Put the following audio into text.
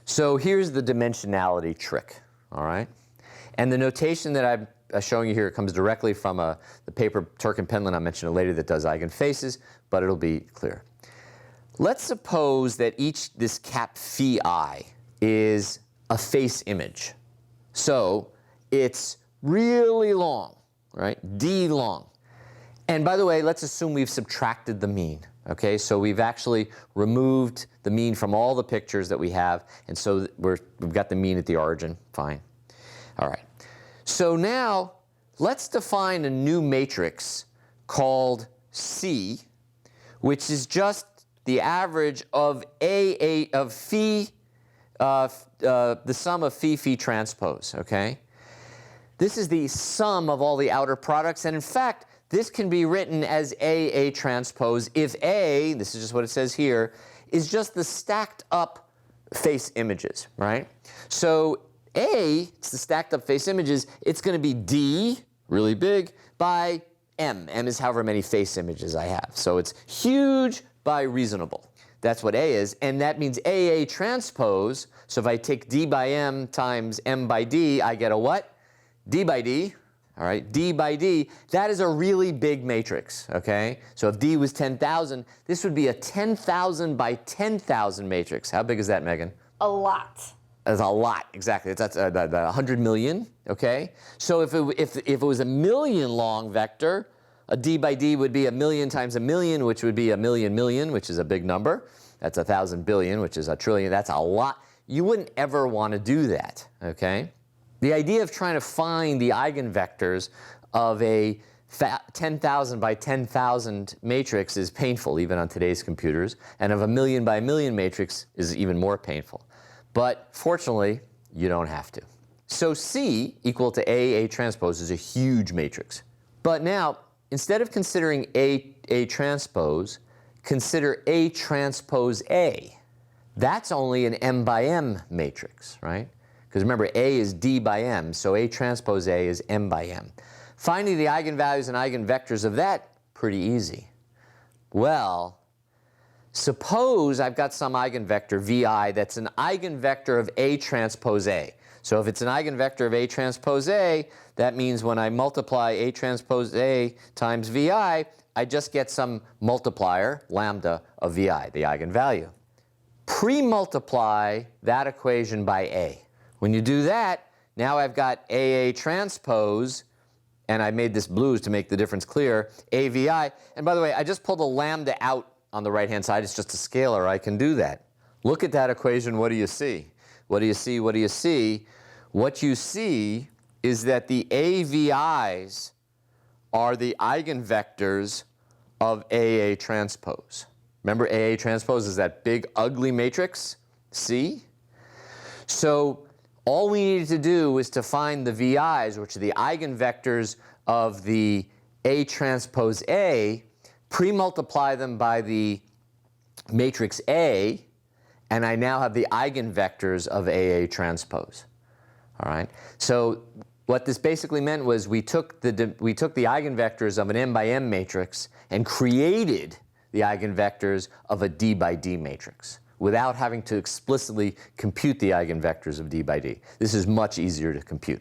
So here's the dimensionality trick, all right? And the notation that I'm showing you here comes directly from the paper Turk and Penland, I'll mention it later, that does eigenfaces, but it'll be clear. Let's suppose that this cap phi I is a face image. So it's really long, right? D long. And by the way, let's assume we've subtracted the mean. Okay, so we've actually removed the mean from all the pictures that we have, and so we've got the mean at the origin. Fine. All right. So now let's define a new matrix called C, which is just the average of the sum of phi transpose. Okay. This is the sum of all the outer products, and in fact, this can be written as A transpose if A, this is just what it says here, is just the stacked up face images, right? So A, it's the stacked up face images, it's going to be D, really big, by M. M is however many face images I have. So it's huge by reasonable. That's what A is, and that means A transpose, so if I take D by M times M by D, I get a what? D by D. All right, D by D, that is a really big matrix, okay? So if D was 10,000, this would be a 10,000 by 10,000 matrix. How big is that, Megan? A lot. That's a lot, exactly. That's 100 million, okay? So if it was a million long vector, a D by D would be a million times a million, which would be a million, which is a big number. That's 1,000 billion, which is a trillion. That's a lot. You wouldn't ever want to do that, okay? The idea of trying to find the eigenvectors of a 10,000 by 10,000 matrix is painful, even on today's computers, and of a million by million matrix is even more painful. But fortunately, you don't have to. So C equal to A transpose is a huge matrix. But now, instead of considering A transpose, consider A transpose A. That's only an M by M matrix, right? Because remember, A is D by M, so A transpose A is M by M. Finding the eigenvalues and eigenvectors of that, pretty easy. Well, suppose I've got some eigenvector Vi that's an eigenvector of A transpose A. So if it's an eigenvector of A transpose A, that means when I multiply A transpose A times Vi, I just get some multiplier, lambda, of Vi, the eigenvalue. Pre-multiply that equation by A. When you do that, now I've got A transpose, and I made this blues to make the difference clear, AVI. And by the way, I just pulled a lambda out on the right-hand side. It's just a scalar. I can do that. Look at that equation. What do you see? What do you see? What do you see? What you see is that the AVIs are the eigenvectors of AA transpose. Remember, AA transpose is that big, ugly matrix, C? So all we needed to do was to find the VIs, which are the eigenvectors of the A transpose A, pre-multiply them by the matrix A, and I now have the eigenvectors of AA transpose. All right? So what this basically meant was we took the eigenvectors of an M by M matrix and created the eigenvectors of a D by D matrix, without having to explicitly compute the eigenvectors of D by D. This is much easier to compute.